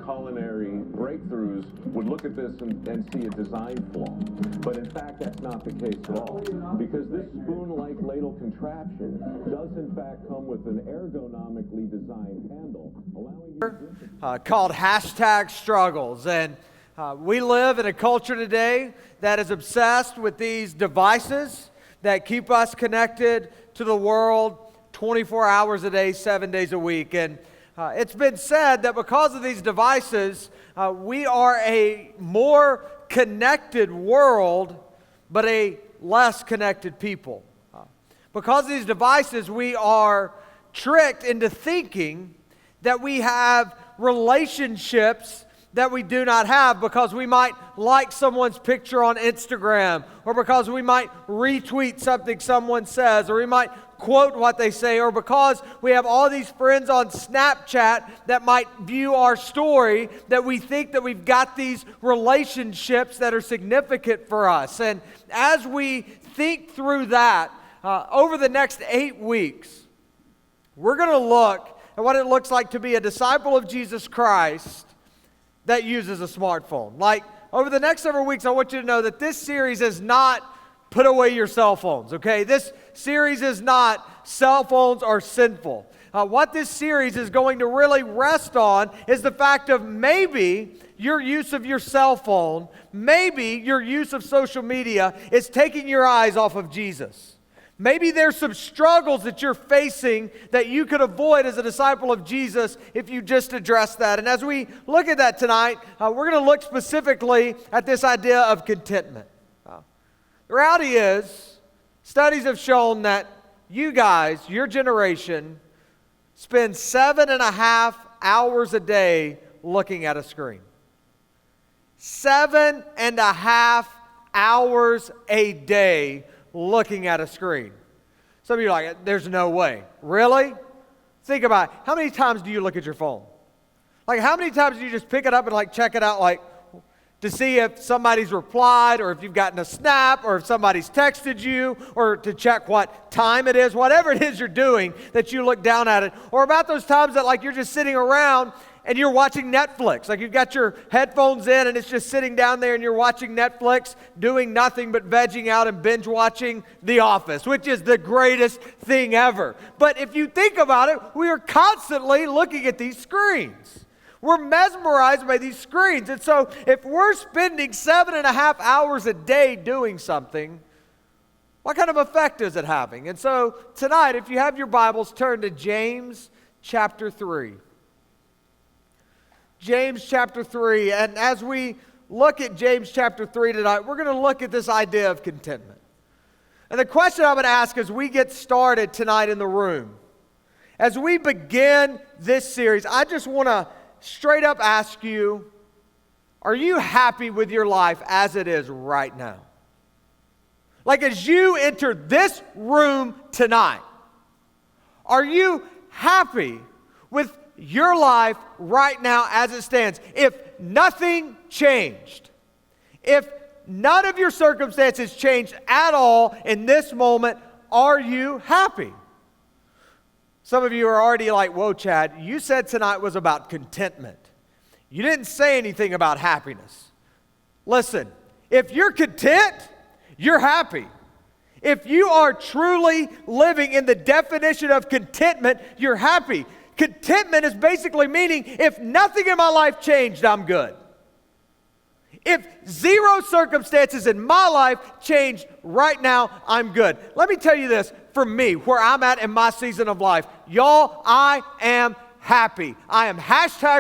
culinary breakthroughs would look at this and see a design flaw. But in fact, that's not the case at all. Because this spoon-like ladle contraption does in fact come with an ergonomically designed handle, allowing you called #struggles. And we live in a culture today that is obsessed with these devices that keep us connected to the world 24 hours a day, 7 days a week. And it's been said that because of these devices, we are a more connected world, but a less connected people. Because of these devices, we are tricked into thinking that we have relationships that we do not have because we might like someone's picture on Instagram, or because we might retweet something someone says, or we might quote what they say, or because we have all these friends on Snapchat that might view our story, that we think that we've got these relationships that are significant for us. And as we think through that, over the next 8 weeks, we're going to look at what it looks like to be a disciple of Jesus Christ that uses a smartphone. Like, over the next several weeks, I want you to know that this series is not put away your cell phones, okay? This series is not cell phones are sinful. What this series is going to really rest on is the fact of maybe your use of your cell phone, maybe your use of social media is taking your eyes off of Jesus. Maybe there's some struggles that you're facing that you could avoid as a disciple of Jesus if you just address that. And as we look at that tonight, we're going to look specifically at this idea of contentment. The reality is, studies have shown that you guys, your generation, spend 7.5 hours a day looking at a screen. 7.5 hours a day looking at a screen. Some of you are like, there's no way. Really? Think about it. How many times do you look at your phone? Like, how many times do you just pick it up and like check it out, like to see if somebody's replied, or if you've gotten a snap, or if somebody's texted you, or to check what time it is, whatever it is you're doing, that you look down at it. Or about those times that like you're just sitting around and you're watching Netflix. Like, you've got your headphones in and it's just sitting down there and you're watching Netflix, doing nothing but vegging out and binge watching The Office, which is the greatest thing ever. But if you think about it, we are constantly looking at these screens. We're mesmerized by these screens. And so if we're spending 7.5 hours a day doing something, what kind of effect is it having? And so tonight, if you have your Bibles, turn to James chapter 3. James chapter 3. And as we look at James chapter 3 tonight, we're going to look at this idea of contentment. And the question I'm going to ask as we get started tonight in the room, as we begin this series, I just want to straight up ask you, are you happy with your life as it is right now? Like, as you enter this room tonight, are you happy with your life right now as it stands? If nothing changed, if none of your circumstances changed at all in this moment, are you happy? Some of you are already like, whoa, Chad, you said tonight was about contentment. You didn't say anything about happiness. Listen, if you're content, you're happy. If you are truly living in the definition of contentment, you're happy. Contentment is basically meaning, if nothing in my life changed, I'm good. If zero circumstances in my life changed right now, I'm good. Let me tell you this, for me, where I'm at in my season of life, y'all, I am happy. I am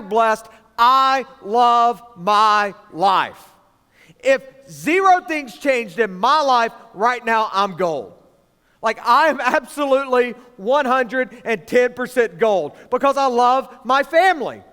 #blessed. I love my life. If zero things changed in my life right now, I'm gold. Like, I am absolutely 110% gold because I love my family.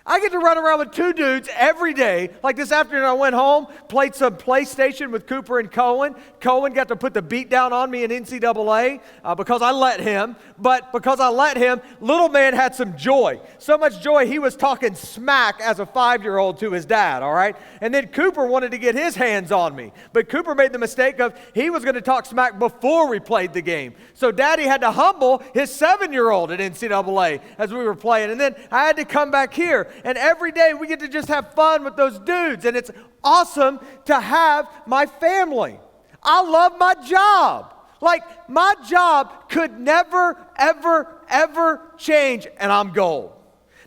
I get to run around with 2 dudes every day. Like this afternoon, I went home, played some PlayStation with Cooper and Cohen. Cohen got to put the beat down on me in NCAA because I let him. But because I let him, little man had some joy. So much joy, he was talking smack as a 5-year-old to his dad, all right? And then Cooper wanted to get his hands on me. But Cooper made the mistake of he was going to talk smack before we played the game. So Daddy had to humble his 7-year-old at NCAA as we were playing. And then I had to come back here. and every day we get to just have fun with those dudes, and it's awesome to have my family. I love my job. Like, my job could never, ever, ever change, and I'm gold.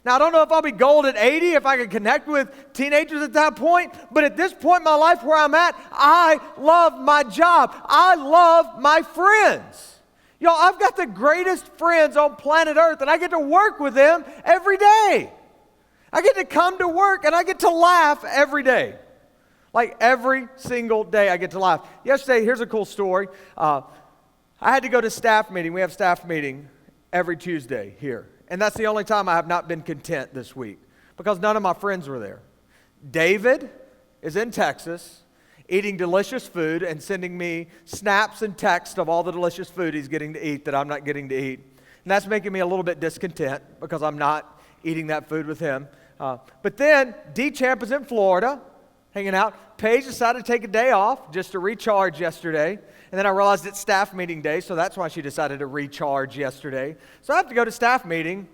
Now, I don't know if I'll be gold at 80, if I can connect with teenagers at that point, but at this point in my life where I'm at, I love my job. I love my friends. Y'all, I've got the greatest friends on planet Earth, and I get to work with them every day. I get to come to work, and I get to laugh every day. Like, every single day I get to laugh. Yesterday, here's a cool story. I had to go to staff meeting. We have staff meeting every Tuesday here. And that's the only time I have not been content this week, because none of my friends were there. David is in Texas eating delicious food and sending me snaps and texts of all the delicious food he's getting to eat that I'm not getting to eat. And that's making me a little bit discontent because I'm not eating that food with him. But then D-Champ is in Florida hanging out. Paige decided to take a day off just to recharge yesterday. And then I realized it's staff meeting day, so that's why she decided to recharge yesterday. So I have to go to staff meeting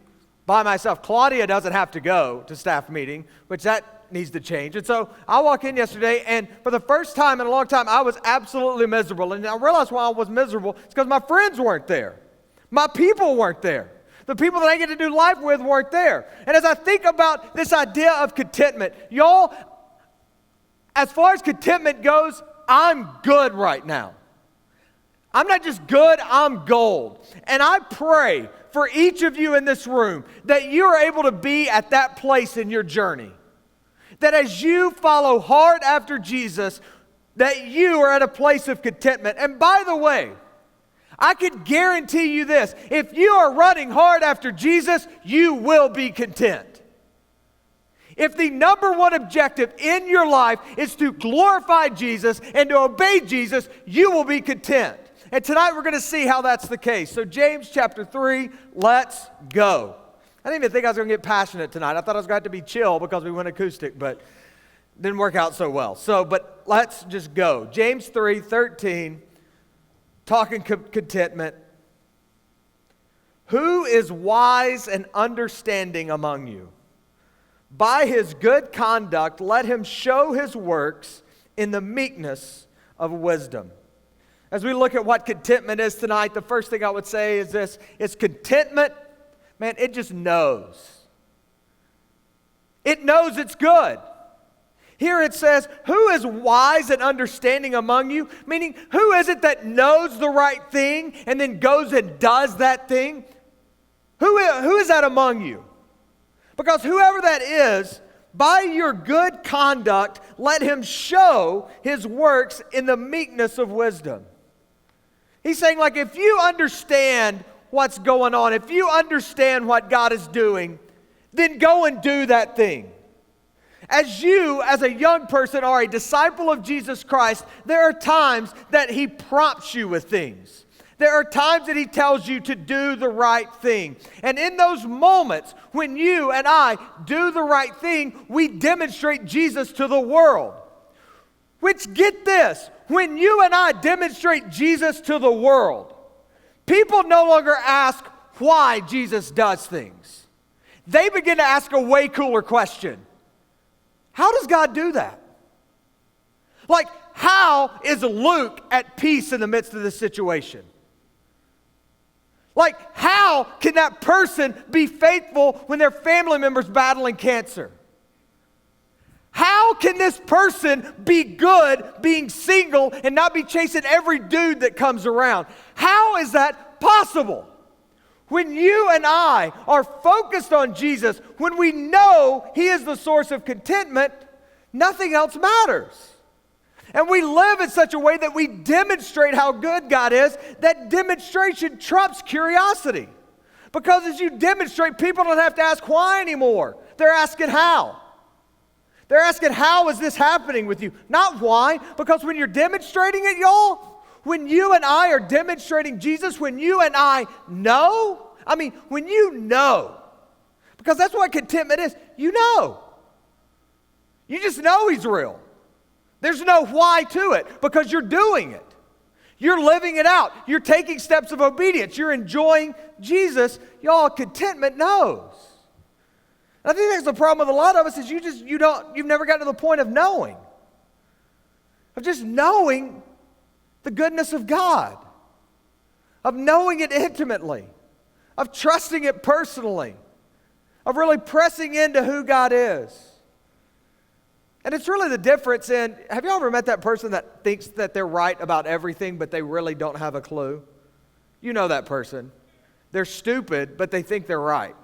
by myself. Claudia doesn't have to go to staff meeting, which that needs to change. And so I walk in yesterday, and for the first time in a long time, I was absolutely miserable. And I realized why I was miserable. It's because my friends weren't there. My people weren't there. The people that I get to do life with weren't there. And as I think about this idea of contentment, y'all, as far as contentment goes, I'm good right now. I'm not just good, I'm gold. And I pray for each of you in this room that you are able to be at that place in your journey. That as you follow hard after Jesus, that you are at a place of contentment. And by the way, I could guarantee you this: if you are running hard after Jesus, you will be content. If the number one objective in your life is to glorify Jesus and to obey Jesus, you will be content. And tonight we're going to see how that's the case. So James chapter 3, let's go. I didn't even think I was going to get passionate tonight. I thought I was going to have to be chill because we went acoustic, but it didn't work out so well. But let's just go. James 3:13, talking contentment. Who is wise and understanding among you? By his good conduct, let him show his works in the meekness of wisdom. As we look at what contentment is tonight, the first thing I would say is this: it's contentment, man, it just knows. It knows it's good. Here it says, who is wise and understanding among you? Meaning, who is it that knows the right thing and then goes and does that thing? Who is that among you? Because whoever that is, by your good conduct, let him show his works in the meekness of wisdom. He's saying, like, if you understand what's going on, if you understand what God is doing, then go and do that thing. As you, as a young person, are a disciple of Jesus Christ, there are times that he prompts you with things. There are times that he tells you to do the right thing. And in those moments, when you and I do the right thing, we demonstrate Jesus to the world. Which, get this, when you and I demonstrate Jesus to the world, people no longer ask why Jesus does things. They begin to ask a way cooler question. How does God do that? Like, how is Luke at peace in the midst of this situation? Like, how can that person be faithful when their family member's battling cancer? How can this person be good being single and not be chasing every dude that comes around? How is that possible? When you and I are focused on Jesus, when we know he is the source of contentment, nothing else matters. And we live in such a way that we demonstrate how good God is. That demonstration trumps curiosity. Because as you demonstrate, people don't have to ask why anymore. They're asking how. They're asking, how is this happening with you? Not why, because when you're demonstrating it, y'all, when you and I are demonstrating Jesus, when you and I know, when you know, because that's what contentment is, you know. You just know he's real. There's no why to it, because you're doing it. You're living it out. You're taking steps of obedience. You're enjoying Jesus. Y'all, contentment knows. And I think that's the problem with a lot of us is you've never gotten to the point of knowing. Of just knowing the goodness of God. Of knowing it intimately. Of trusting it personally. Of really pressing into who God is. And it's really the difference in, have you ever met that person that thinks that they're right about everything, but they really don't have a clue? You know that person. They're stupid, but they think they're right.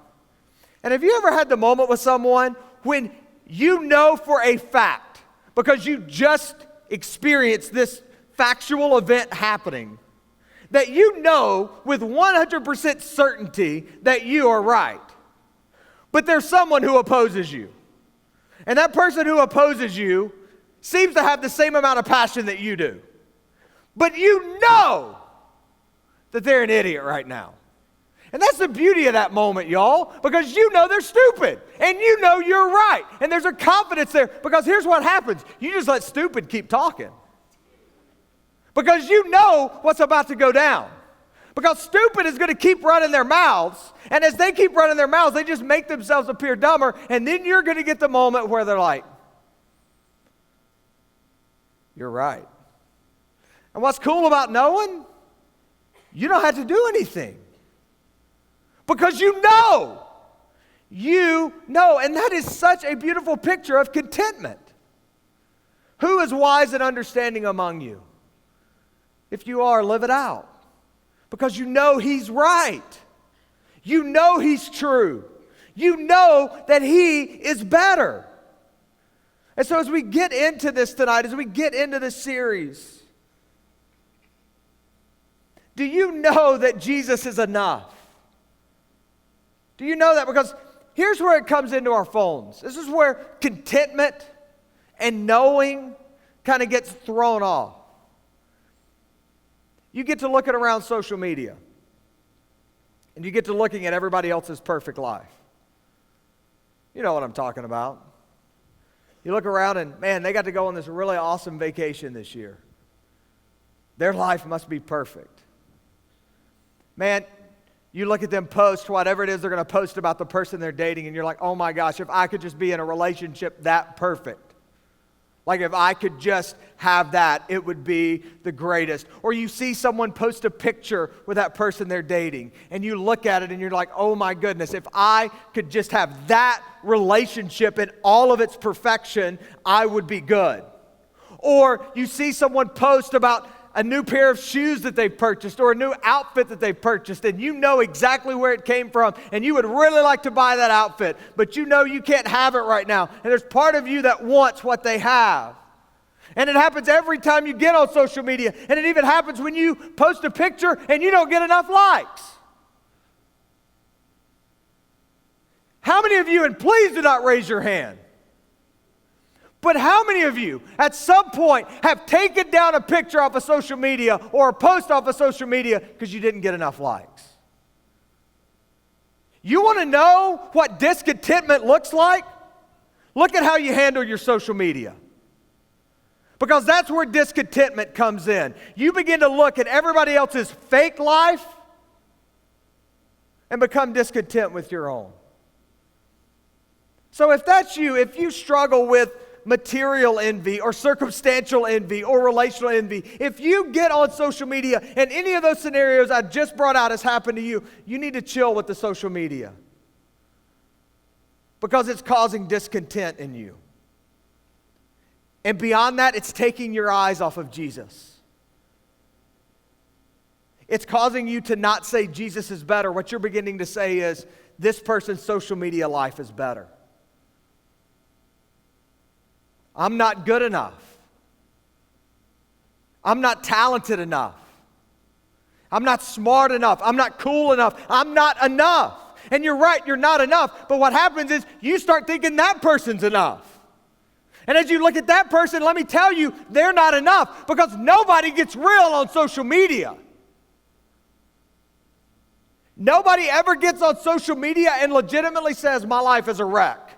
And have you ever had the moment with someone when you know for a fact, because you just experienced this factual event happening, that you know with 100% certainty that you are right, but there's someone who opposes you? And that person who opposes you seems to have the same amount of passion that you do. But you know that they're an idiot right now. And that's the beauty of that moment, y'all, because you know they're stupid, and you know you're right, and there's a confidence there, because here's what happens. You just let stupid keep talking. Because you know what's about to go down. Because stupid is going to keep running their mouths, and as they keep running their mouths, they just make themselves appear dumber, and then you're going to get the moment where they're like, you're right. And what's cool about knowing? You don't have to do anything. Because you know. You know. And that is such a beautiful picture of contentment. Who is wise and understanding among you? If you are, live it out. Because you know He's right. You know He's true. You know that He is better. And so as we get into this tonight, as we get into this series, do you know that Jesus is enough? Do you know that? Because here's where it comes into our phones. This is where contentment and knowing kind of gets thrown off. You get to looking around social media, and you get to looking at everybody else's perfect life. You know what I'm talking about. You look around and, man, they got to go on this really awesome vacation this year. Their life must be perfect. Man, you look at them post whatever it is they're going to post about the person they're dating, and you're like, oh my gosh, if I could just be in a relationship that perfect. Like if I could just have that, it would be the greatest. Or you see someone post a picture with that person they're dating, and you look at it and you're like, oh my goodness, if I could just have that relationship in all of its perfection, I would be good. Or you see someone post about a new pair of shoes that they've purchased or a new outfit that they've purchased, and you know exactly where it came from, and you would really like to buy that outfit, but you know you can't have it right now, and there's part of you that wants what they have. And it happens every time you get on social media, and it even happens when you post a picture and you don't get enough likes. How many of you, and please do not raise your hand, but how many of you at some point have taken down a picture off of social media or a post off of social media because you didn't get enough likes? You want to know what discontentment looks like? Look at how you handle your social media. Because that's where discontentment comes in. You begin to look at everybody else's fake life and become discontent with your own. So if that's you, if you struggle with material envy or circumstantial envy or relational envy, if you get on social media and any of those scenarios I just brought out has happened to you, you need to chill with the social media. Because it's causing discontent in you. And beyond that, it's taking your eyes off of Jesus. It's causing you to not say Jesus is better. What you're beginning to say is, this person's social media life is better. I'm not good enough. I'm not talented enough. I'm not smart enough. I'm not cool enough. I'm not enough. And you're right, you're not enough. But what happens is you start thinking that person's enough. And as you look at that person, let me tell you, they're not enough, because nobody gets real on social media. Nobody ever gets on social media and legitimately says, my life is a wreck.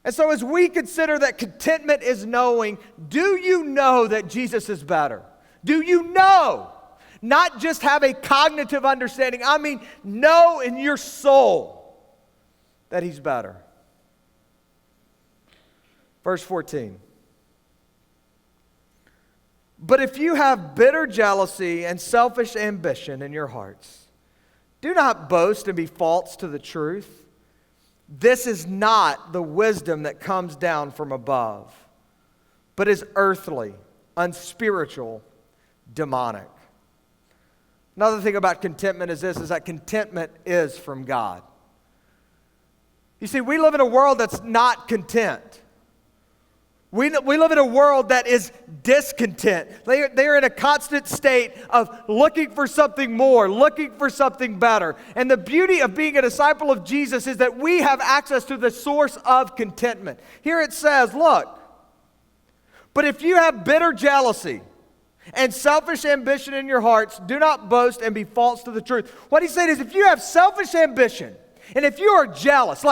And so as we consider that contentment is knowing, do you know that Jesus is better? Do you know? Not just have a cognitive understanding. I mean, know in your soul that He's better. Verse 14. But if you have bitter jealousy and selfish ambition in your hearts, do not boast and be false to the truth. This is not the wisdom that comes down from above, but is earthly, unspiritual, demonic. Another thing about contentment is this, is that contentment is from God. You see, we live in a world that's not content. We live in a world that is discontent. They are in a constant state of looking for something more, looking for something better. And the beauty of being a disciple of Jesus is that we have access to the source of contentment. Here it says, look, but if you have bitter jealousy and selfish ambition in your hearts, do not boast and be false to the truth. What he's saying is if you have selfish ambition, and if you are jealous,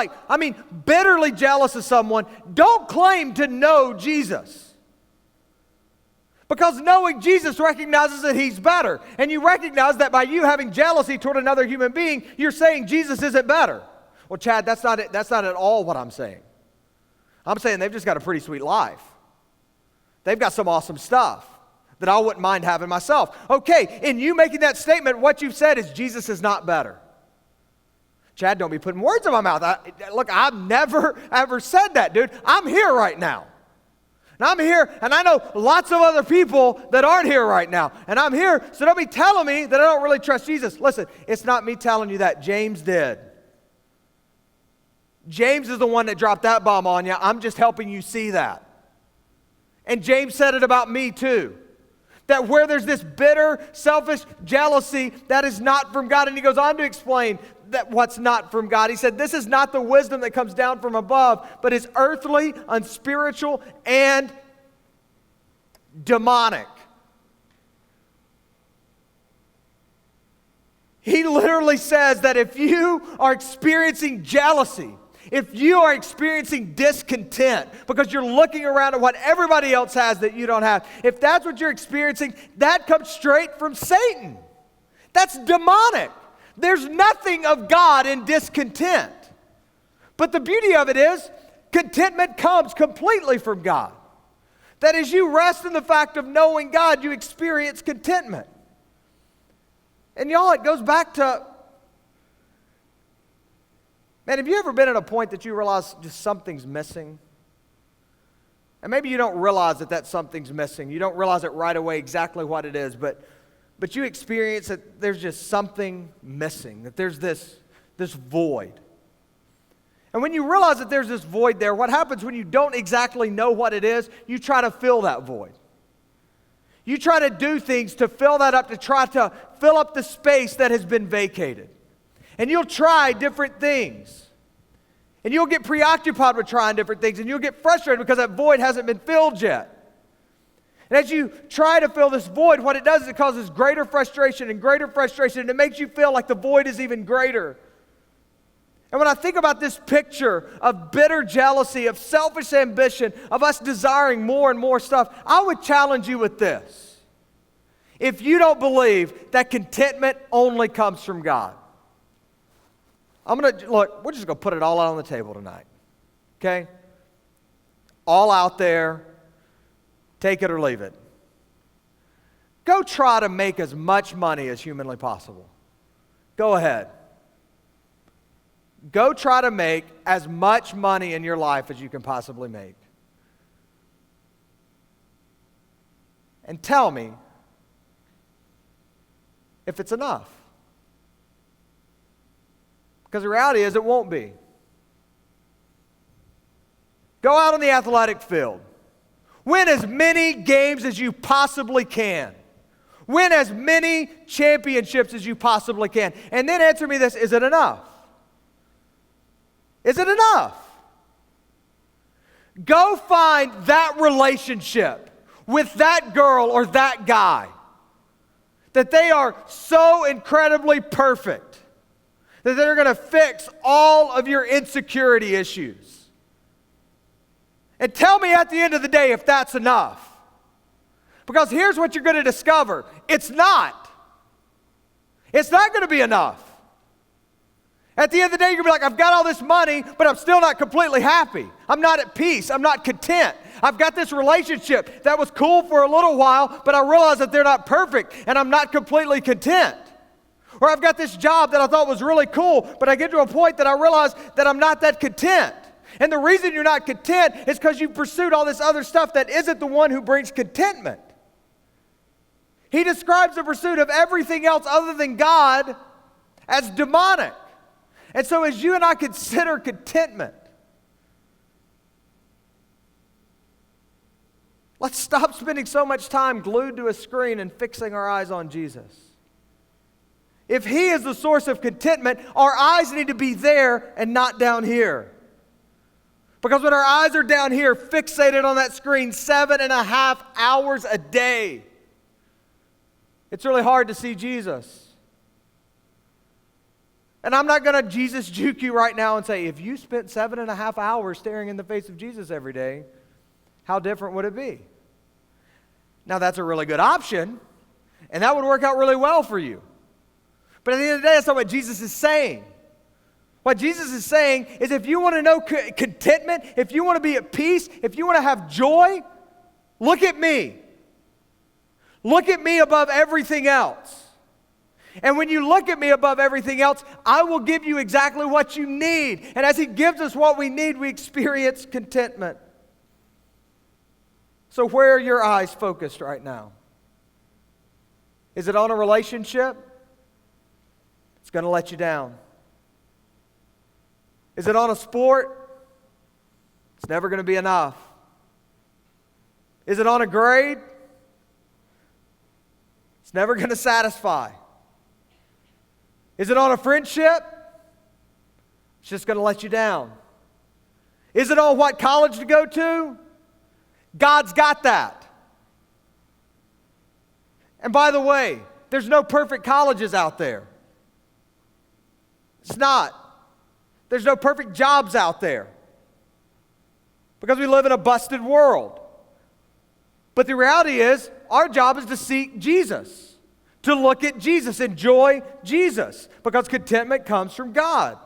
bitterly jealous of someone, don't claim to know Jesus. Because knowing Jesus recognizes that He's better. And you recognize that by you having jealousy toward another human being, you're saying Jesus isn't better. Well, Chad, that's not it. That's not at all what I'm saying. I'm saying they've just got a pretty sweet life. They've got some awesome stuff that I wouldn't mind having myself. Okay, in you making that statement, what you've said is Jesus is not better. Chad, don't be putting words in my mouth. Look, I've never, ever said that, dude. I'm here right now. And I'm here, and I know lots of other people that aren't here right now. And I'm here, so don't be telling me that I don't really trust Jesus. Listen, it's not me telling you that. James did. James is the one that dropped that bomb on you. I'm just helping you see that. And James said it about me too. That where there's this bitter, selfish jealousy, that is not from God. And he goes on to explain that what's not from God. He said, this is not the wisdom that comes down from above, but is earthly, unspiritual, and demonic. He literally says that if you are experiencing jealousy, if you are experiencing discontent because you're looking around at what everybody else has that you don't have, if that's what you're experiencing, that comes straight from Satan. That's demonic. There's nothing of God in discontent. But the beauty of it is, contentment comes completely from God. That as you rest in the fact of knowing God, you experience contentment. And y'all, it goes back to, man, have you ever been at a point that you realize just something's missing? And maybe you don't realize that something's missing. You don't realize it right away exactly what it is, but you experience that there's just something missing, that there's this void. And when you realize that there's this void there, what happens when you don't exactly know what it is? You try to fill that void. You try to do things to fill that up, to try to fill up the space that has been vacated. And you'll try different things. And you'll get preoccupied with trying different things, and you'll get frustrated because that void hasn't been filled yet. And as you try to fill this void, what it does is it causes greater frustration, and it makes you feel like the void is even greater. And when I think about this picture of bitter jealousy, of selfish ambition, of us desiring more and more stuff, I would challenge you with this. If you don't believe that contentment only comes from God, we're just going to put it all out on the table tonight. Okay? All out there. Take it or leave it. Go try to make as much money as humanly possible. Go ahead. Go try to make as much money in your life as you can possibly make. And tell me if it's enough. Because the reality is it won't be. Go out on the athletic field. Win as many games as you possibly can. Win as many championships as you possibly can. And then answer me this, is it enough? Is it enough? Go find that relationship with that girl or that guy that they are so incredibly perfect that they're going to fix all of your insecurity issues. And tell me at the end of the day if that's enough. Because here's what you're going to discover. It's not. It's not going to be enough. At the end of the day, you're going to be like, I've got all this money, but I'm still not completely happy. I'm not at peace. I'm not content. I've got this relationship that was cool for a little while, but I realize that they're not perfect, and I'm not completely content. Or I've got this job that I thought was really cool, but I get to a point that I realize that I'm not that content. And the reason you're not content is because you pursued all this other stuff that isn't the one who brings contentment. He describes the pursuit of everything else other than God as demonic. And so as you and I consider contentment, let's stop spending so much time glued to a screen and fixing our eyes on Jesus. If He is the source of contentment, our eyes need to be there and not down here. Because when our eyes are down here, fixated on that screen 7.5 hours a day, it's really hard to see Jesus. And I'm not going to Jesus juke you right now and say, if you spent 7.5 hours staring in the face of Jesus every day, how different would it be? Now, that's a really good option, and that would work out really well for you. But at the end of the day, that's not what Jesus is saying. What Jesus is saying is if you want to know contentment, if you want to be at peace, if you want to have joy, look at me. Look at me above everything else. And when you look at me above everything else, I will give you exactly what you need. And as He gives us what we need, we experience contentment. So where are your eyes focused right now? Is it on a relationship? It's going to let you down. Is it on a sport? It's never going to be enough. Is it on a grade? It's never going to satisfy. Is it on a friendship? It's just going to let you down. Is it on what college to go to? God's got that. And by the way, there's no perfect colleges out there. It's not. There's no perfect jobs out there. Because we live in a busted world. But the reality is, our job is to seek Jesus. To look at Jesus, enjoy Jesus, because contentment comes from God.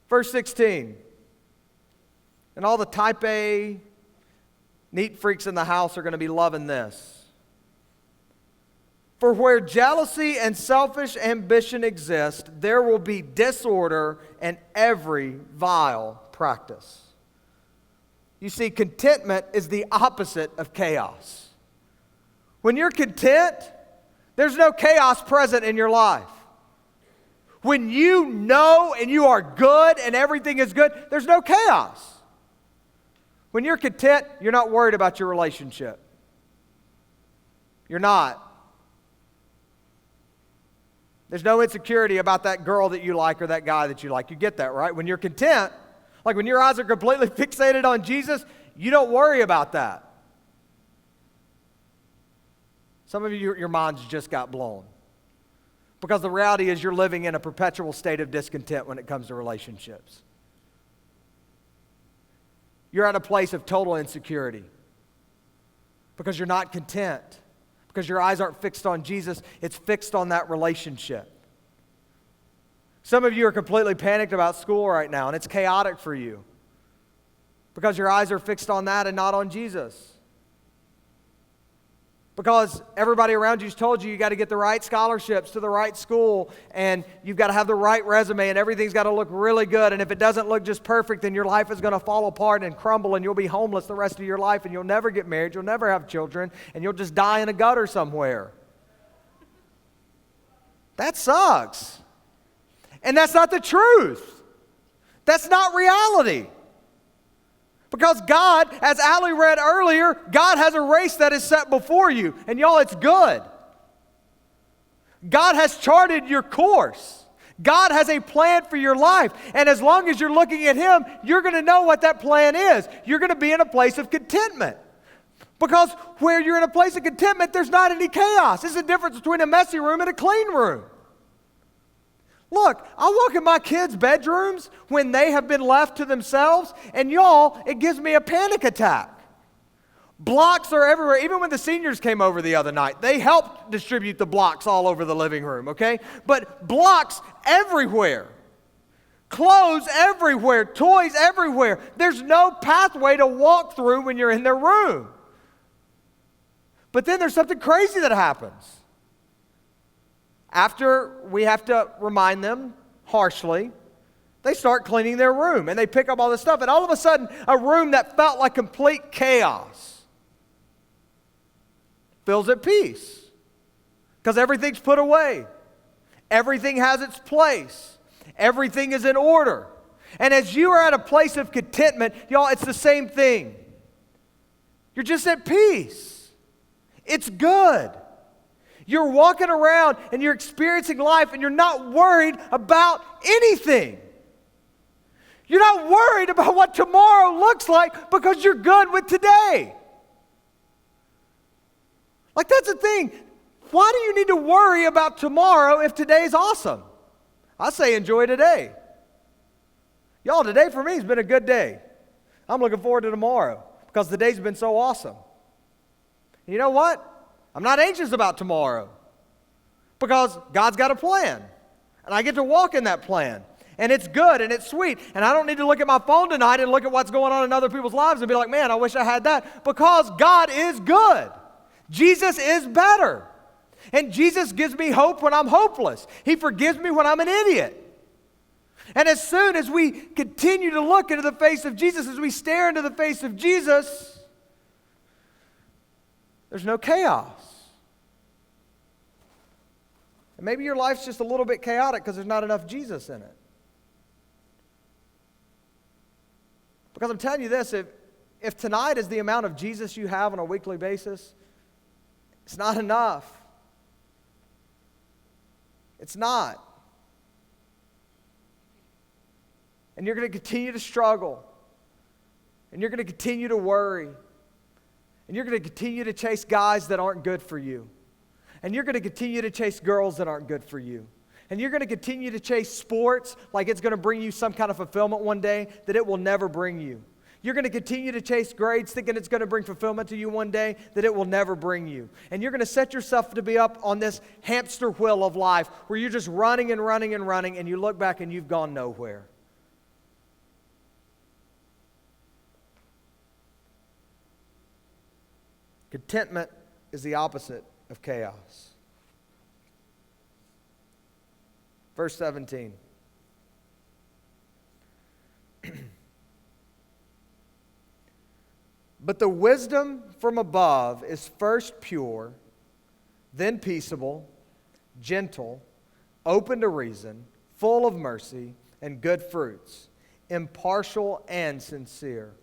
Verse 16. And all the type A neat freaks in the house are going to be loving this. For where jealousy and selfish ambition exist, there will be disorder and every vile practice. You see, contentment is the opposite of chaos. When you're content, there's no chaos present in your life. When you know and you are good and everything is good, there's no chaos. When you're content, you're not worried about your relationship. You're not. There's no insecurity about that girl that you like or that guy that you like. You get that, right? When you're content, like when your eyes are completely fixated on Jesus, you don't worry about that. Some of you, your minds just got blown. Because the reality is you're living in a perpetual state of discontent when it comes to relationships. You're at a place of total insecurity. Because you're not content. Because your eyes aren't fixed on Jesus, it's fixed on that relationship. Some of you are completely panicked about school right now, and it's chaotic for you. Because your eyes are fixed on that and not on Jesus. Because everybody around you's told you got to get the right scholarships to the right school, and you've got to have the right resume, and everything's got to look really good. And if it doesn't look just perfect, then your life is going to fall apart and crumble, and you'll be homeless the rest of your life, and you'll never get married, you'll never have children, and you'll just die in a gutter somewhere. That sucks. And that's not the truth. That's not reality. Because God, as Allie read earlier, God has a race that is set before you. And y'all, it's good. God has charted your course. God has a plan for your life. And as long as you're looking at Him, you're going to know what that plan is. You're going to be in a place of contentment. Because where you're in a place of contentment, there's not any chaos. There's a difference between a messy room and a clean room. Look, I walk in my kids' bedrooms when they have been left to themselves, and y'all, it gives me a panic attack. Blocks are everywhere. Even when the seniors came over the other night, they helped distribute the blocks all over the living room, okay? But blocks everywhere. Clothes everywhere. Toys everywhere. There's no pathway to walk through when you're in their room. But then there's something crazy that happens. After we have to remind them harshly, they start cleaning their room and they pick up all this stuff. And all of a sudden, a room that felt like complete chaos feels at peace because everything's put away. Everything has its place. Everything is in order. And as you are at a place of contentment, y'all, it's the same thing. You're just at peace. It's good. You're walking around and you're experiencing life and you're not worried about anything. You're not worried about what tomorrow looks like because you're good with today. Like, that's the thing. Why do you need to worry about tomorrow if today's awesome? I say enjoy today. Y'all, today for me has been a good day. I'm looking forward to tomorrow because the day's been so awesome. And you know what? I'm not anxious about tomorrow because God's got a plan. And I get to walk in that plan. And it's good and it's sweet. And I don't need to look at my phone tonight and look at what's going on in other people's lives and be like, man, I wish I had that. Because God is good. Jesus is better. And Jesus gives me hope when I'm hopeless. He forgives me when I'm an idiot. And as soon as we continue to look into the face of Jesus, as we stare into the face of Jesus, there's no chaos. And maybe your life's just a little bit chaotic because there's not enough Jesus in it. Because I'm telling you this, if tonight is the amount of Jesus you have on a weekly basis, it's not enough. It's not. And you're going to continue to struggle. And you're going to continue to worry. And you're going to continue to chase guys that aren't good for you. And you're going to continue to chase girls that aren't good for you. And you're going to continue to chase sports like it's going to bring you some kind of fulfillment one day that it will never bring you. You're going to continue to chase grades thinking it's going to bring fulfillment to you one day that it will never bring you. And you're going to set yourself to be up on this hamster wheel of life where you're just running and running and running and you look back and you've gone nowhere. Contentment is the opposite of chaos. Verse 17. But the wisdom from above is first pure, then peaceable, gentle, open to reason, full of mercy and good fruits, impartial and sincere.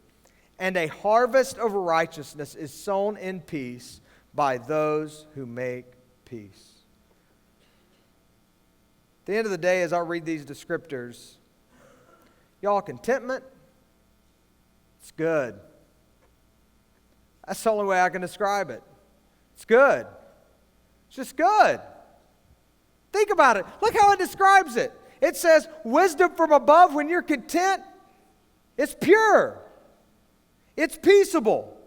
And a harvest of righteousness is sown in peace by those who make peace. At the end of the day, as I read these descriptors, y'all, contentment, it's good. That's the only way I can describe it. It's good. It's just good. Think about it. Look how it describes it. It says, wisdom from above, when you're content, it's pure. It's peaceable.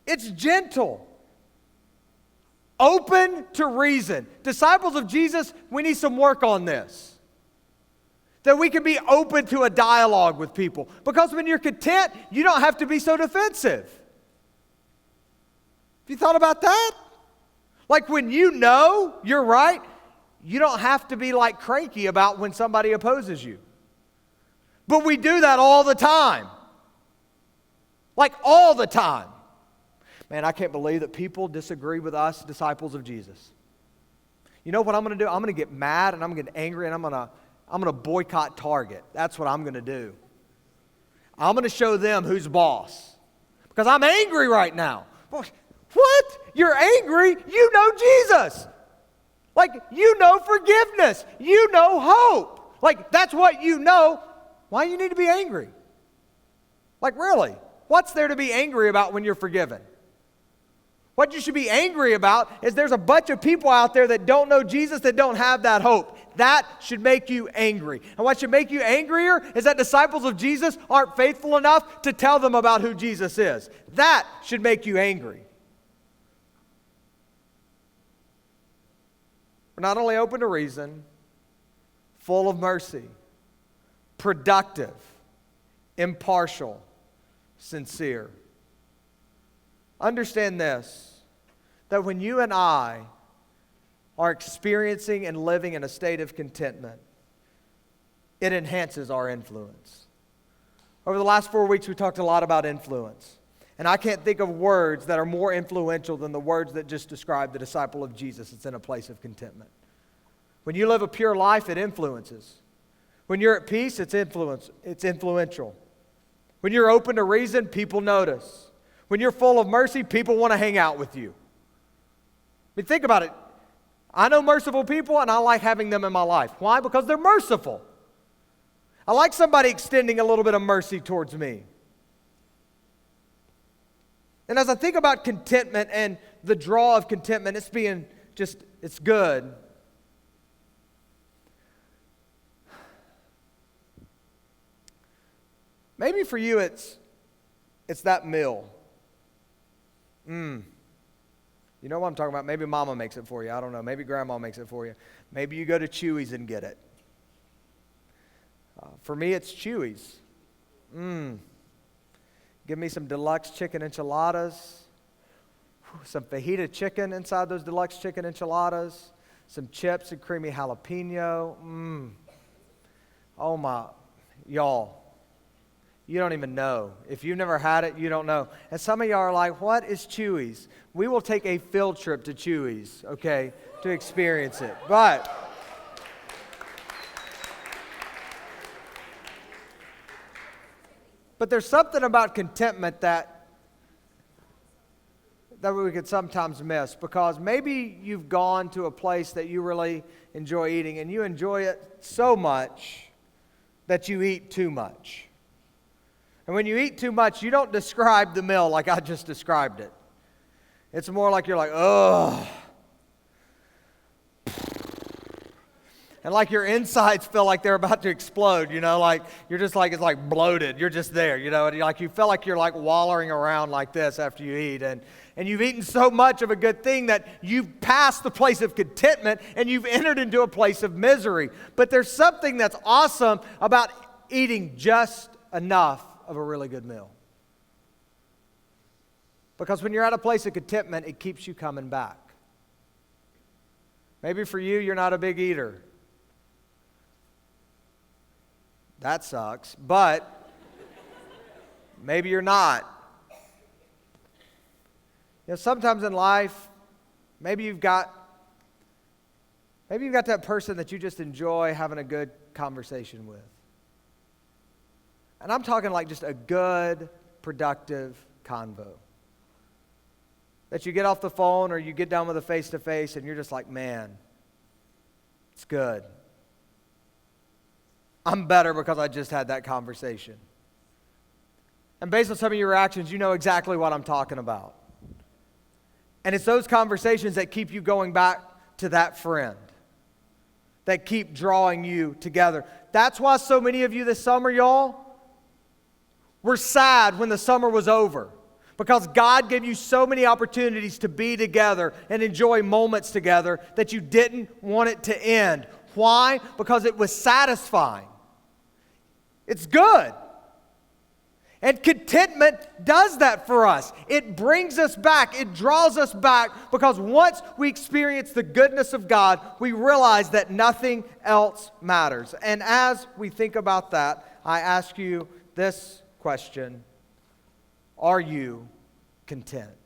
It's gentle. Open to reason. Disciples of Jesus, we need some work on this. That we can be open to a dialogue with people. Because when you're content, you don't have to be so defensive. Have you thought about that? Like when you know you're right, you don't have to be like cranky about when somebody opposes you. But we do that all the time. Like all the time. Man, I can't believe that people disagree with us, disciples of Jesus. You know what I'm going to do? I'm going to get mad and I'm going to get angry and I'm going to boycott Target. That's what I'm going to do. I'm going to show them who's boss. Because I'm angry right now. What? You're angry? You know Jesus. Like, you know forgiveness. You know hope. Like, that's what you know. Why do you need to be angry? Like, really? What's there to be angry about when you're forgiven? What you should be angry about is there's a bunch of people out there that don't know Jesus, that don't have that hope. That should make you angry. And what should make you angrier is that disciples of Jesus aren't faithful enough to tell them about who Jesus is. That should make you angry. We're not only open to reason, full of mercy, productive, impartial, sincere. Understand this, that when you and I are experiencing and living in a state of contentment, it enhances our influence. Over the last 4 weeks, we talked a lot about influence. And I can't think of words that are more influential than the words that just describe the disciple of Jesus that's in a place of contentment. When you live a pure life, it influences. When you're at peace, it's influential. When you're open to reason, people notice. When you're full of mercy, people want to hang out with you. I mean, think about it. I know merciful people, and I like having them in my life. Why? Because they're merciful. I like somebody extending a little bit of mercy towards me. And as I think about contentment and the draw of contentment, it's good. Maybe for you, it's that meal. You know what I'm talking about? Maybe mama makes it for you. I don't know. Maybe grandma makes it for you. Maybe you go to Chuy's and get it. For me, it's Chuy's. Give me some deluxe chicken enchiladas, some fajita chicken inside those deluxe chicken enchiladas, some chips and creamy jalapeno. Oh my, y'all. You don't even know. If you've never had it, you don't know. And some of y'all are like, what is Chuy's? We will take a field trip to Chuy's, okay, to experience it. But there's something about contentment that we could sometimes miss, because maybe you've gone to a place that you really enjoy eating, and you enjoy it so much that you eat too much. And when you eat too much, you don't describe the meal like I just described it. It's more like you're like, ugh. And like your insides feel like they're about to explode, you know, like you're just like, it's like bloated. You're just there, you know, and you feel like you're like wallowing around like this after you eat. And you've eaten so much of a good thing that you've passed the place of contentment and you've entered into a place of misery. But there's something that's awesome about eating just enough of a really good meal. Because when you're at a place of contentment, it keeps you coming back. Maybe for you, you're not a big eater. That sucks. But maybe you're not. You know, sometimes in life, maybe you've got that person that you just enjoy having a good conversation with. And I'm talking like just a good, productive convo. That you get off the phone or you get down with a face-to-face and you're just like, man, it's good. I'm better because I just had that conversation. And based on some of your reactions, you know exactly what I'm talking about. And it's those conversations that keep you going back to that friend, that keep drawing you together. That's why so many of you this summer, y'all, were sad when the summer was over. Because God gave you so many opportunities to be together and enjoy moments together that you didn't want it to end. Why? Because it was satisfying. It's good. And contentment does that for us. It brings us back. It draws us back, because once we experience the goodness of God, we realize that nothing else matters. And as we think about that, I ask you this question: are you content?